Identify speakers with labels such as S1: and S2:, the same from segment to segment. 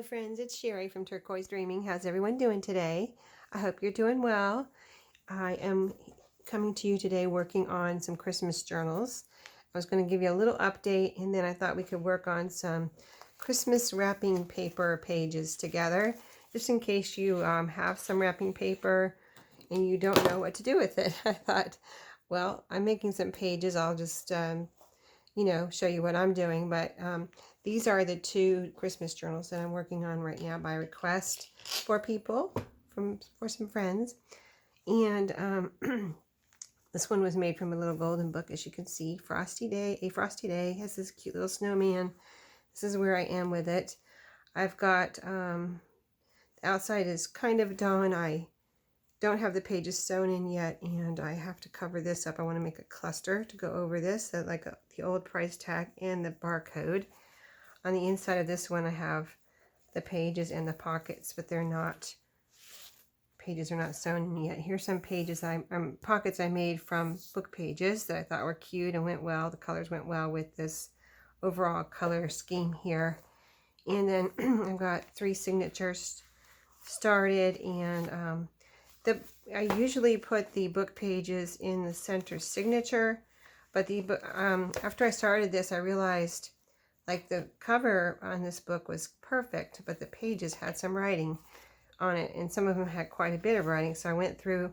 S1: Hello friends, it's Sherry from Turquoise Dreaming. How's everyone doing today? I hope you're doing well. I am coming to you today working on some Christmas journals. I was going to give you a little update, and then I thought we could work on some Christmas wrapping paper pages together, just in case you have some wrapping paper and you don't know what to do with it. I thought, well, I'm making some pages. I'll just show you what I'm doing. But these are the two Christmas journals that I'm working on right now by request for people, for some friends. And this one was made from a little golden book, as you can see. Frosty Day, A Frosty Day, has this cute little snowman. This is where I am with it. I've got, the outside is kind of done. I don't have the pages sewn in yet, and I have to cover this up. I want to make a cluster to go over this, like the old price tag and the barcode. On the inside of this one, I have the pages and the pockets, but pages are not sewn in yet. Here's some pages, pockets I made from book pages that I thought were cute and went well. The colors went well with this overall color scheme here. And then I've got 3 signatures started, and I usually put the book pages in the center signature, but after I started this, I realized like the cover on this book was perfect, but the pages had some writing on it, and some of them had quite a bit of writing. So I went through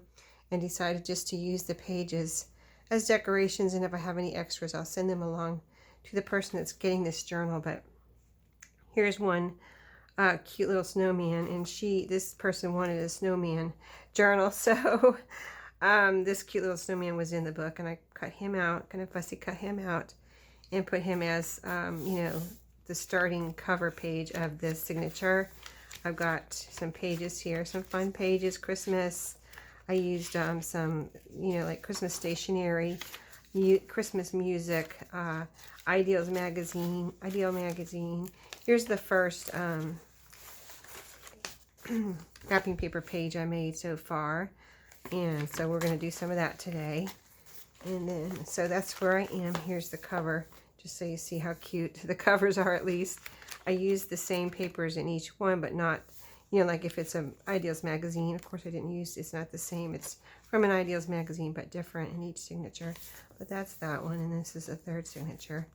S1: and decided just to use the pages as decorations, and if I have any extras, I'll send them along to the person that's getting this journal. But here's one cute little snowman, and this person wanted a snowman journal, so this cute little snowman was in the book, and I cut him out, kind of fussy cut him out, and put him as the starting cover page of this signature. I've got some pages here, some fun pages, Christmas. I used some like Christmas stationery, Christmas music, Ideal magazine. Here's the first wrapping paper page I made so far, and so we're going to do some of that today. And then, so that's where I am. Here's the cover, just so you see how cute the covers are. At least I used the same papers in each one, but not, like if it's an Ideals magazine, of course it's not the same. It's from an Ideals magazine, but different in each signature. But that's that one, and this is a third signature.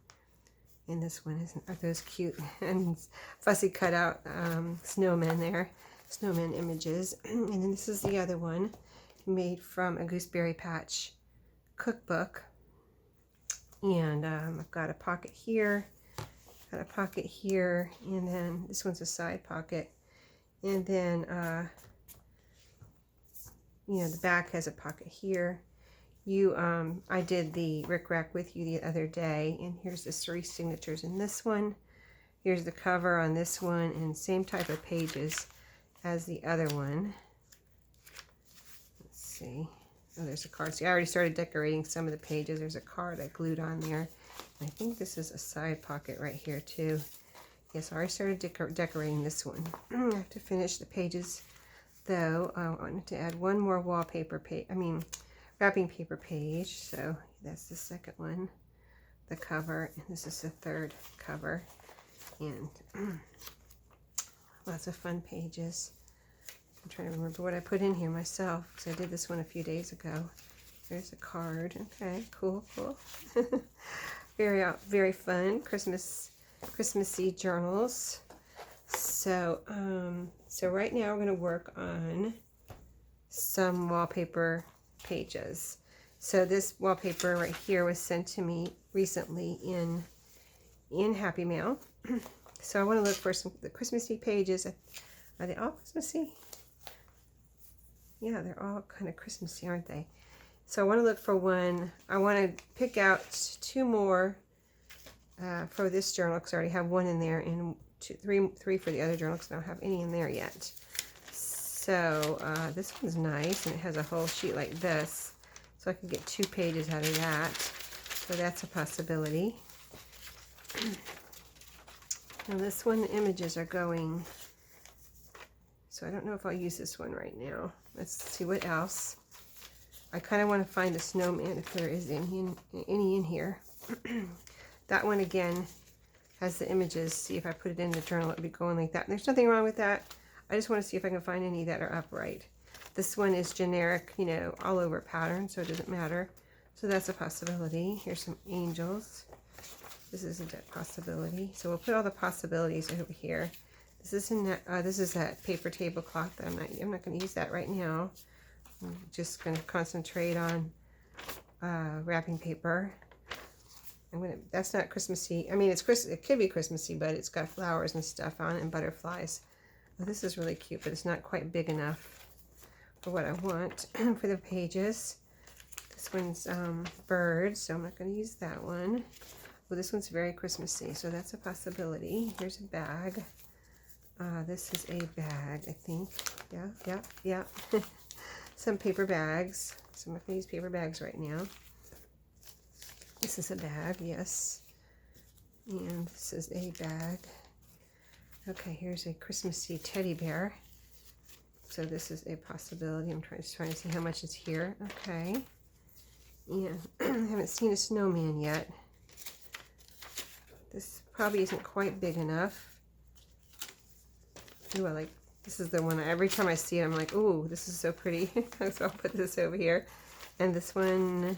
S1: And this one are those cute and fussy cut out snowmen there, snowman images. And then this is the other one, made from a Gooseberry Patch cookbook. And I've got a pocket here, and then this one's a side pocket. And then, the back has a pocket here. I did the Rick Rack with you the other day, and here's the 3 signatures in this one. Here's the cover on this one, and same type of pages as the other one. Let's see. Oh, there's a card. See, I already started decorating some of the pages. There's a card I glued on there. I think this is a side pocket right here too. Yes, I already started decorating this one. I have to finish the pages though. I wanted to add one more wrapping paper page. So that's the second one, the cover, and this is the third cover. And lots of fun pages. I'm trying to remember what I put in here myself, because I did this one a few days ago. There's a card. Okay, cool. Very fun Christmassy journals. So right now we're going to work on some wallpaper pages. So this wallpaper right here was sent to me recently in Happy Mail. So I want to look for the Christmassy pages. Are they all Christmassy? Yeah, they're all kind of Christmassy, aren't they? So I want to look for one. I want to pick out 2 more for this journal, because I already have one in there, and 3 for the other journal, because I don't have any in there yet. So this one's nice, and it has a whole sheet like this, so I could get 2 pages out of that. So that's a possibility. Now this one, the images are going, so I don't know if I'll use this one right now. Let's see what else. I kind of want to find the snowman, if there is any in here. That one again has the images. See if I put it in the journal, it would be going like that. And there's nothing wrong with that. I just want to see if I can find any that are upright. This one is generic, you know, all over pattern, so it doesn't matter. So that's a possibility. Here's some angels. This isn't a possibility. So we'll put all the possibilities over here. This is that paper tablecloth. I'm not going to use that right now. I'm just going to concentrate on wrapping paper. That's not Christmassy. I mean, it could be Christmassy, but it's got flowers and stuff on it and butterflies. Oh, this is really cute, but it's not quite big enough for what I want for the pages. This one's birds, so I'm not going to use that one. Well, this one's very Christmassy, so that's a possibility. Here's a bag. This is a bag, I think. Yeah. Some paper bags. So I'm not going to use paper bags right now. This is a bag, yes. And this is a bag. Okay, here's a Christmassy teddy bear. So this is a possibility. I'm just trying to see how much is here. Okay. And I haven't seen a snowman yet. This probably isn't quite big enough. Ooh, this is the one, every time I see it, I'm like, ooh, this is so pretty. So I'll put this over here. And this one,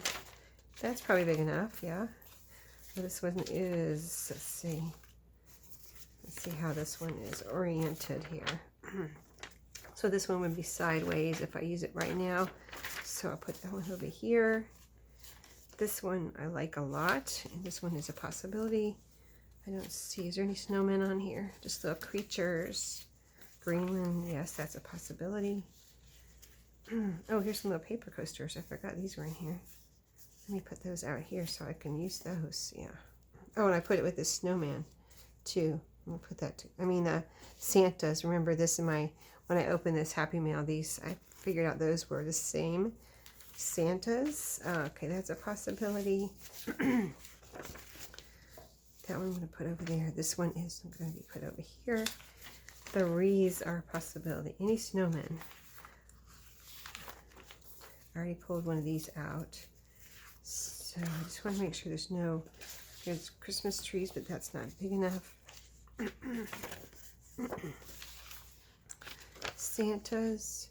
S1: that's probably big enough, yeah. Well, this one is, let's see how this one is oriented here. So this one would be sideways if I use it right now. So I'll put that one over here. This one I like a lot, and this one is a possibility. I don't see, is there any snowmen on here? Just little creatures. Greenland, yes, that's a possibility. Oh, here's some little paper coasters. I forgot these were in here. Let me put those out here so I can use those, yeah. Oh, and I put it with this snowman, too. I'm gonna put that, Santas. Remember this in when I opened this Happy Mail, I figured out those were the same Santas. Okay, that's a possibility. That one I'm going to put over there. This one is going to be put over here. The wreaths are a possibility. Any snowmen? I already pulled one of these out. So I just want to make sure there's Christmas trees, but that's not big enough. Santas,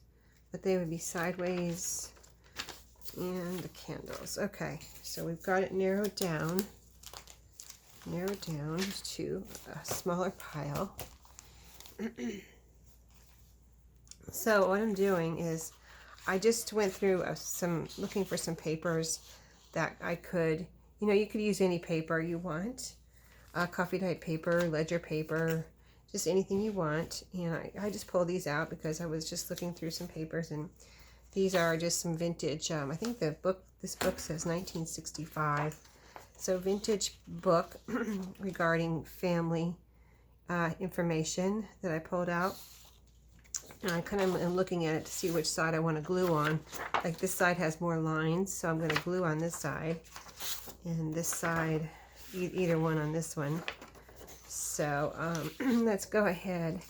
S1: but they would be sideways. And the candles. Okay, so we've got it narrowed down to a smaller pile. So what I'm doing is I just went through looking for some papers that I could, you could use any paper you want, coffee type paper, ledger paper, just anything you want. And I just pulled these out because I was just looking through some papers, and these are just some vintage, I think this book says 1965. So vintage book regarding family information that I pulled out. And I kind of am looking at it to see which side I want to glue on. Like this side has more lines, so I'm going to glue on this side. And this side, either one on this one. So let's go ahead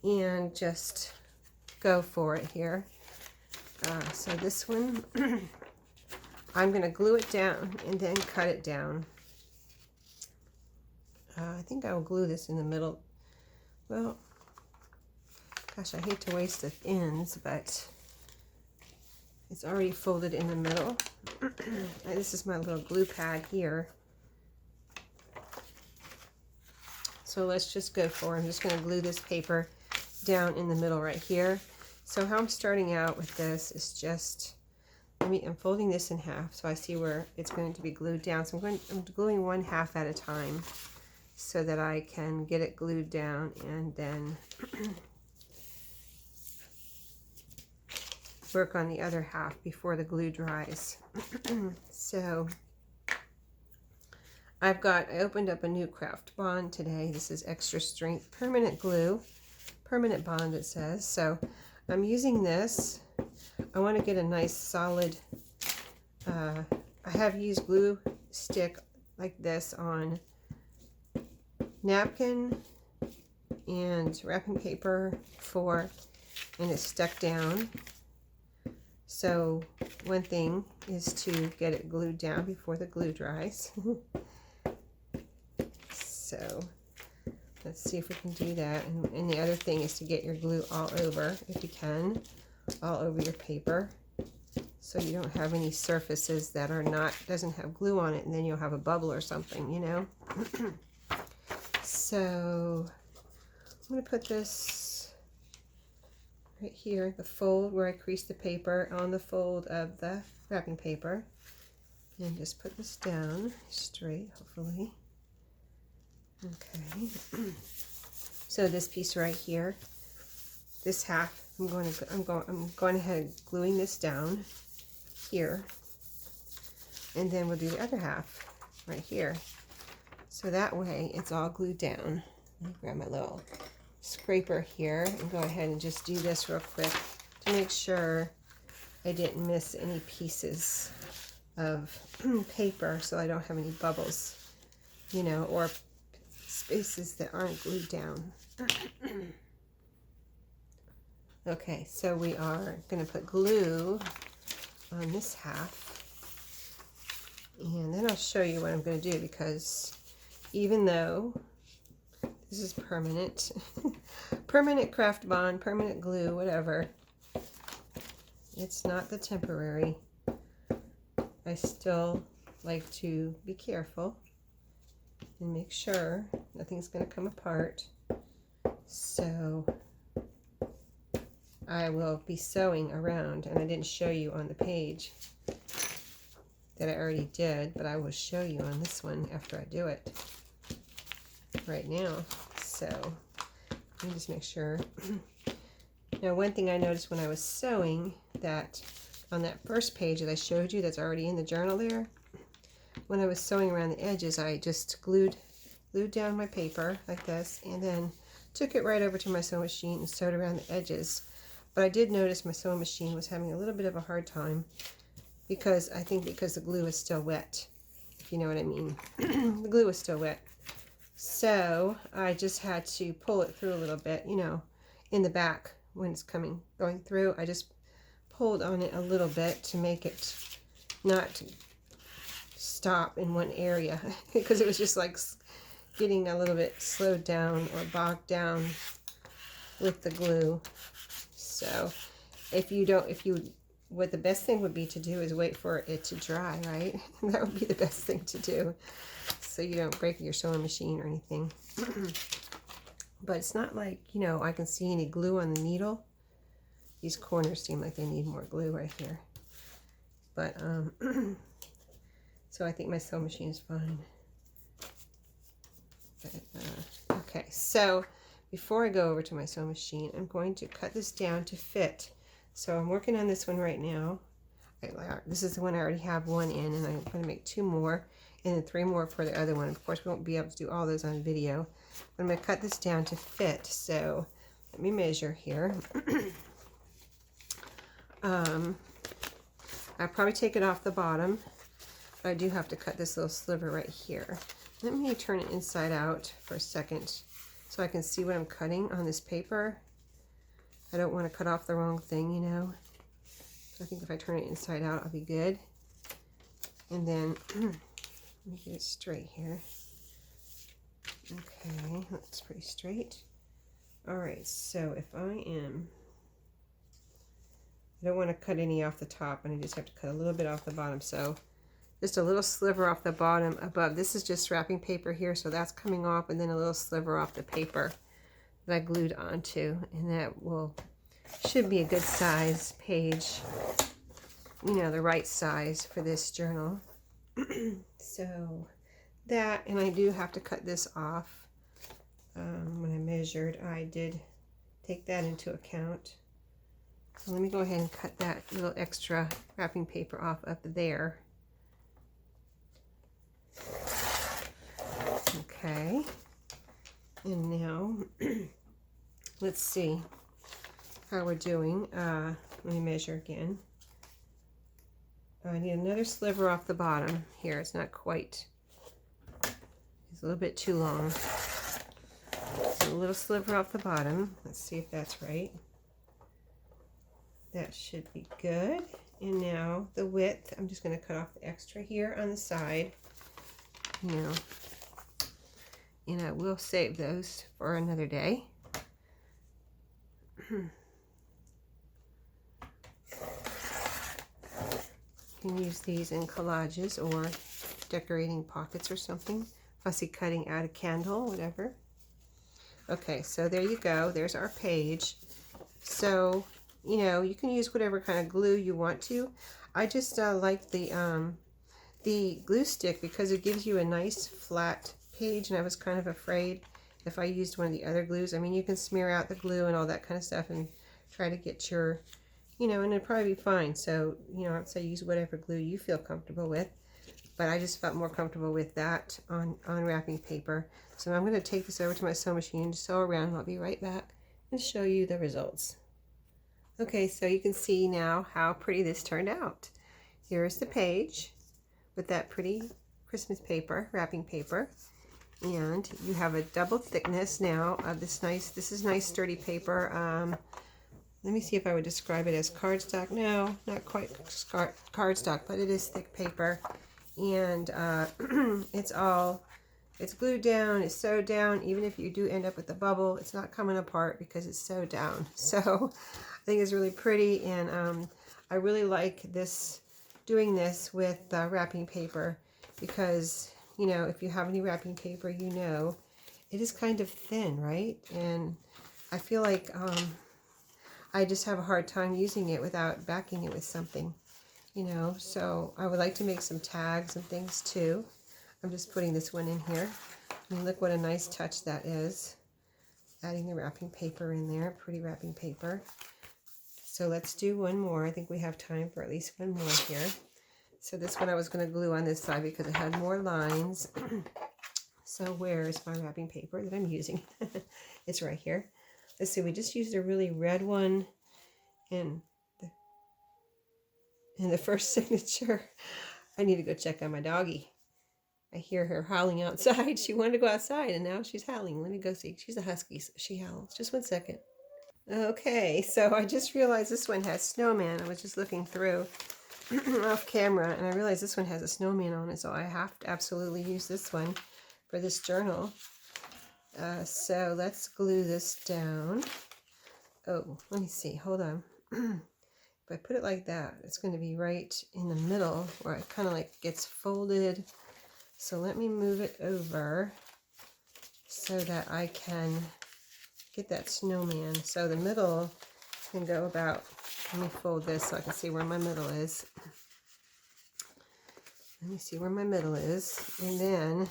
S1: and just go for it here. So this one, I'm going to glue it down and then cut it down. I think I will glue this in the middle. Well, gosh, I hate to waste the ends, but it's already folded in the middle. This is my little glue pad here. So let's just go for it. I'm just going to glue this paper down in the middle right here. So how I'm starting out with this is just, I'm folding this in half so I see where it's going to be glued down. So I'm gluing one half at a time so that I can get it glued down, and then work on the other half before the glue dries. So I opened up a new craft bond today. This is extra strength permanent glue, permanent bond it says. So I'm using this. I want to get a nice solid, I have used glue stick like this on napkin and wrapping paper before, and it's stuck down. So one thing is to get it glued down before the glue dries. So Let's see if we can do that. And the other thing is to get your glue all over, if you can, all over your paper, so you don't have any surfaces that are not, doesn't have glue on it, and then you'll have a bubble or something, you know. So I'm going to put this right here, the fold where I creased the paper, on the fold of the wrapping paper, and just put this down straight, hopefully. Okay. So this piece right here, this half, I'm going ahead gluing this down here, and then we'll do the other half right here. So that way it's all glued down. Let me grab my little scraper here and go ahead and just do this real quick to make sure I didn't miss any pieces of paper, so I don't have any bubbles, you know, or spaces that aren't glued down. Okay, so we are going to put glue on this half, and then I'll show you what I'm going to do, because even though this is permanent, permanent craft bond, permanent glue, whatever, it's not the temporary. I still like to be careful and make sure nothing's going to come apart. So I will be sewing around, and I didn't show you on the page that I already did, but I will show you on this one after I do it right now. So let me just make sure. Now, one thing I noticed when I was sewing, that on that first page that I showed you that's already in the journal there, when I was sewing around the edges, I just glued down my paper like this, and then took it right over to my sewing machine and sewed around the edges. But I did notice my sewing machine was having a little bit of a hard time, because I think because the glue is still wet, if you know what I mean. The glue is still wet. So I just had to pull it through a little bit, you know, in the back when it's going through. I just pulled on it a little bit to make it not stop in one area, because it was just like getting a little bit slowed down or bogged down with the glue. So what the best thing would be to do is wait for it to dry, right? That would be the best thing to do, so you don't break your sewing machine or anything. But it's not like, you know, I can see any glue on the needle. These corners seem like they need more glue right here. But, so I think my sewing machine is fine. But, okay, so before I go over to my sewing machine, I'm going to cut this down to fit. So I'm working on this one right now. This is the one I already have one in, and I'm going to make 2 more, and then 3 more for the other one. Of course, we won't be able to do all those on video, but I'm going to cut this down to fit. So let me measure here. I'll probably take it off the bottom, but I do have to cut this little sliver right here. Let me turn it inside out for a second so I can see what I'm cutting on this paper. I don't want to cut off the wrong thing, you know. So I think if I turn it inside out, I'll be good. And then, let me get it straight here. Okay, looks pretty straight. All right, so if I don't want to cut any off the top, and I just have to cut a little bit off the bottom. So just a little sliver off the bottom above. This is just wrapping paper here, so that's coming off, and then a little sliver off the paper that I glued onto, and that should be a good size page, you know, the right size for this journal. So that, and I do have to cut this off. When I measured, I did take that into account. So let me go ahead and cut that little extra wrapping paper off up there. Okay, and now let's see how we're doing. Let me measure again. I need another sliver off the bottom here. It's not quite, it's a little bit too long. So a little sliver off the bottom. Let's see if that's right. That should be good. And now the width, I'm just going to cut off the extra here on the side. You know, and I will save those for another day. You can use these in collages or decorating pockets or something. Fussy cutting out a candle, whatever. Okay, so there you go. There's our page. So, you know, you can use whatever kind of glue you want to. I just like the glue stick because it gives you a nice flat page, and I was kind of afraid if I used one of the other glues. I mean, you can smear out the glue and all that kind of stuff and try to get your, you know, and it'd probably be fine. So, you know, I'd say use whatever glue you feel comfortable with. But I just felt more comfortable with that on wrapping paper. So I'm going to take this over to my sewing machine to sew around, and I'll be right back and show you the results. Okay, so you can see now how pretty this turned out. Here's the page with that pretty Christmas paper, wrapping paper. And you have a double thickness now of this is nice sturdy paper. Let me see if I would describe it as cardstock. No, not quite cardstock, but it is thick paper. And it's glued down, it's sewed down. Even if you do end up with a bubble, it's not coming apart because it's sewed down. So I think it's really pretty, and I really like this, doing this with wrapping paper, because, you know, if you have any wrapping paper, you know, it is kind of thin, right? And I feel like I just have a hard time using it without backing it with something. You know, so I would like to make some tags and things too. I'm just putting this one in here. I mean, look what a nice touch that is. Adding the wrapping paper in there, pretty wrapping paper. So let's do one more. I think we have time for at least one more here. So this one I was going to glue on this side because it had more lines. So where is my wrapping paper that I'm using? It's right here. Let's see, we just used a really red one in the first signature. I need to go check on my doggie. I hear her howling outside. She wanted to go outside, and now she's howling. Let me go see. She's a husky, so she howls. Just 1 second. Okay, so I just realized this one has snowman. I was just looking through off camera, and I realized this one has a snowman on it, so I have to absolutely use this one for this journal. So let's glue this down. Oh, let me see. Hold on. If I put it like that, it's going to be right in the middle where it kind of like gets folded. So let me move it over so that I can get that snowman. So the middle can go about, let me fold this so I can see where my middle is. Let me see where my middle is. And then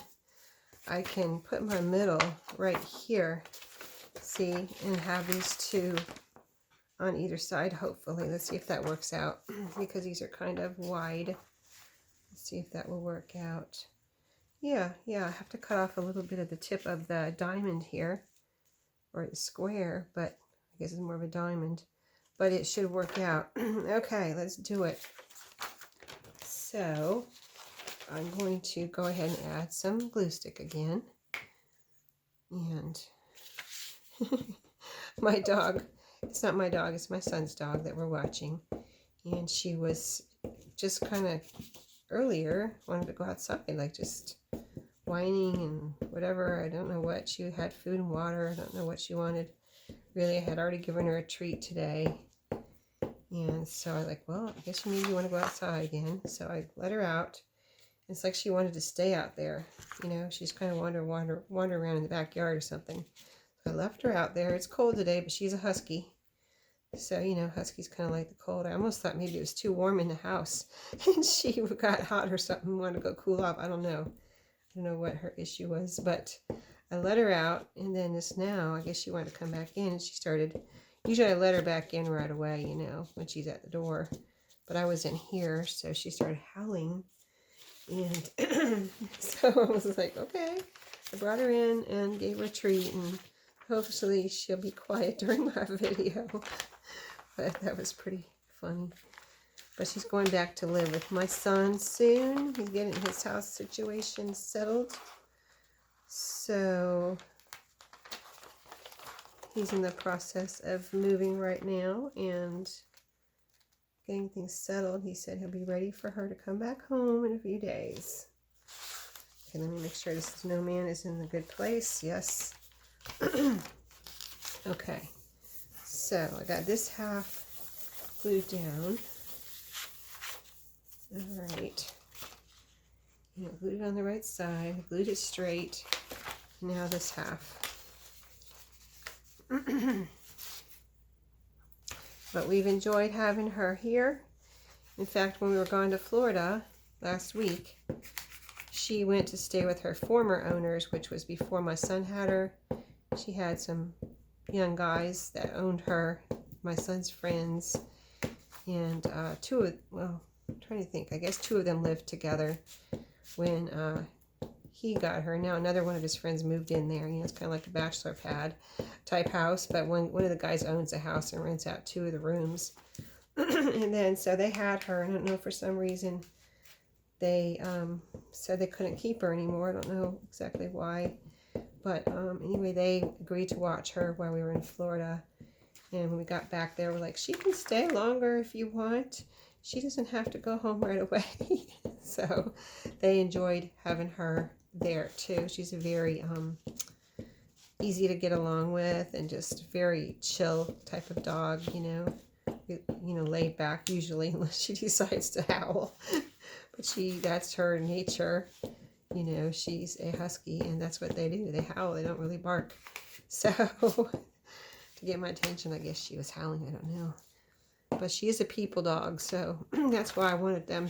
S1: I can put my middle right here, see, and have these two on either side, hopefully. Let's see if that works out, because these are kind of wide. Let's see if that will work out. Yeah, I have to cut off a little bit of the tip of the diamond here, or the square, but I guess it's more of a diamond, but it should work out. Okay, let's do it. So I'm going to go ahead and add some glue stick again. And my dog, it's not my dog, it's my son's dog that we're watching. And she was just kind of earlier wanted to go outside, like just whining and whatever. I don't know what. She had food and water. I don't know what she wanted. Really, I had already given her a treat today. And so I like, well, I guess maybe you want to go outside again. So I let her out. It's like she wanted to stay out there. You know, she's kind of wander around in the backyard or something. So I left her out there. It's cold today, but she's a husky. So, you know, huskies kind of like the cold. I almost thought maybe it was too warm in the house and she got hot or something, wanted to go cool off. I don't know. I don't know what her issue was, but I let her out, and then just now, I guess she wanted to come back in, and she started, usually I let her back in right away, you know, when she's at the door, but I was in here, so she started howling, and so I was like, okay, I brought her in and gave her a treat, and hopefully she'll be quiet during my video, but that was pretty funny. But she's going back to live with my son soon. He's getting his house situation settled. So he's in the process of moving right now and getting things settled. He said he'll be ready for her to come back home in a few days. Okay, let me make sure this snowman is in the good place. Yes. Okay, so I got this half glued down. All right. You know, glued it on the right side, glued it straight. Now this half. But we've enjoyed having her here. In fact, when we were gone to Florida last week, she went to stay with her former owners, which was before my son had her. She had some young guys that owned her, my son's friends, and I'm trying to think, I guess 2 of them lived together when he got her. Now another one of his friends moved in there. You know, it's kind of like a bachelor pad type house, but one of the guys owns a house and rents out 2 of the rooms. And then so they had her. I don't know, for some reason they said they couldn't keep her anymore. I don't know exactly why, but anyway, they agreed to watch her while we were in Florida. And when we got back there, we're like, she can stay longer if you want. She doesn't have to go home right away. So they enjoyed having her there too. She's a very easy to get along with and just very chill type of dog, you know, laid back usually, unless she decides to howl. But that's her nature. You know, she's a husky and that's what they do. They howl, they don't really bark. So to get my attention, I guess she was howling, I don't know. But she is a people dog, so that's why I wanted them.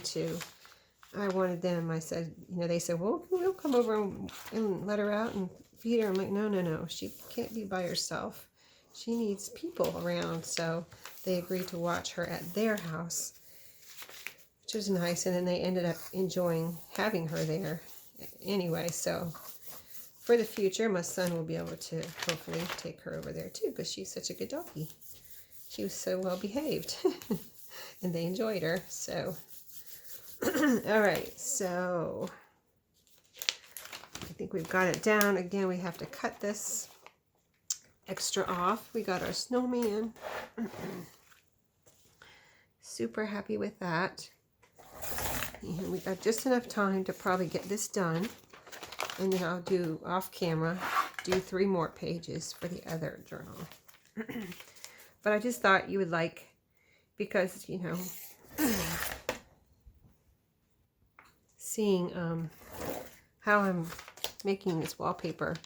S1: I said, you know, they said, well, we'll come over and let her out and feed her. I'm like, no, she can't be by herself. She needs people around. So they agreed to watch her at their house, which was nice. And then they ended up enjoying having her there anyway. So for the future, my son will be able to hopefully take her over there too, because she's such a good doggy. She was so well behaved and they enjoyed her. So, all right. So I think we've got it down. Again, we have to cut this extra off. We got our snowman. Super happy with that. And we got just enough time to probably get this done. And then I'll do off camera, do 3 more pages for the other journal. But I just thought you would like, because, you know, seeing how I'm making this wrapping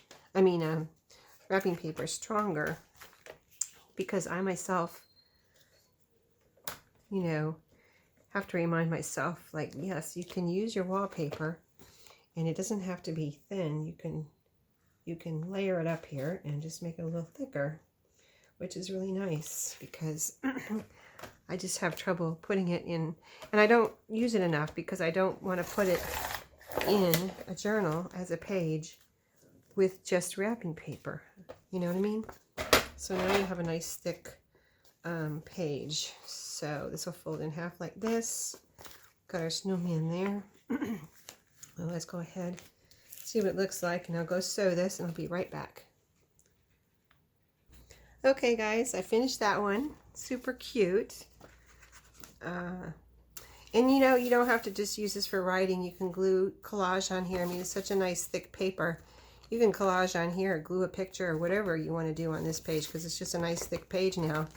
S1: paper stronger, because I myself, you know, have to remind myself, like, yes, you can use your wallpaper and it doesn't have to be thin. You can layer it up here and just make it a little thicker, which is really nice, because I just have trouble putting it in, and I don't use it enough because I don't want to put it in a journal as a page with just wrapping paper. You know what I mean? So now you have a nice thick page. So this will fold in half like this. Got our snowman there. Well, let's go ahead, see what it looks like, and I'll go sew this and I'll be right back. Okay guys, I finished that one. Super cute. And you know, you don't have to just use this for writing. You can glue collage on here. I mean, it's such a nice thick paper. You can collage on here, glue a picture or whatever you want to do on this page, because it's just a nice thick page now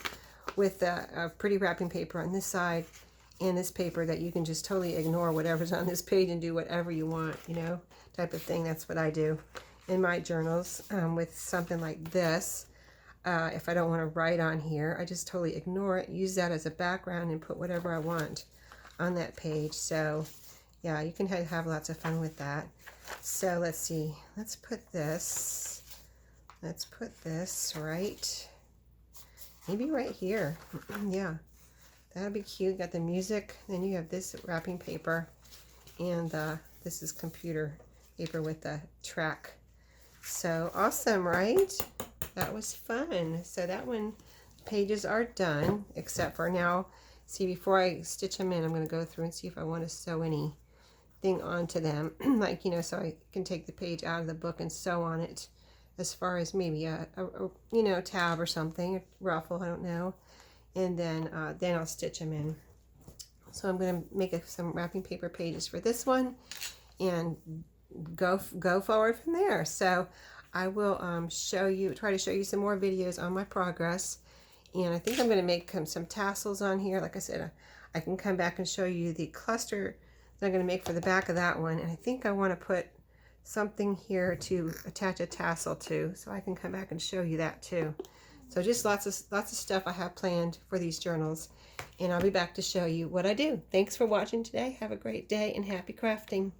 S1: with a pretty wrapping paper on this side and this paper that you can just totally ignore whatever's on this page and do whatever you want, you know, type of thing. That's what I do in my journals with something like this. If I don't want to write on here, I just totally ignore it, use that as a background, and put whatever I want on that page. So yeah, you can have lots of fun with that. So let's see, let's put this right, maybe right here. Yeah, that'll be cute. Got the music, then you have this wrapping paper, and this is computer paper with the track. So awesome, right? That was fun. So that one, pages are done, except for now. See, before I stitch them in, I'm going to go through and see if I want to sew anything onto them. Like, you know, so I can take the page out of the book and sew on it, as far as maybe a you know, tab or something, a ruffle, I don't know. And then I'll stitch them in. So I'm going to make some wrapping paper pages for this one, and go forward from there. So I will try to show you some more videos on my progress. And I think I'm going to make some tassels on here. Like I said, I can come back and show you the cluster that I'm going to make for the back of that one. And I think I want to put something here to attach a tassel to, so I can come back and show you that too. So just lots of stuff I have planned for these journals, and I'll be back to show you what I do. Thanks for watching today. Have a great day and happy crafting.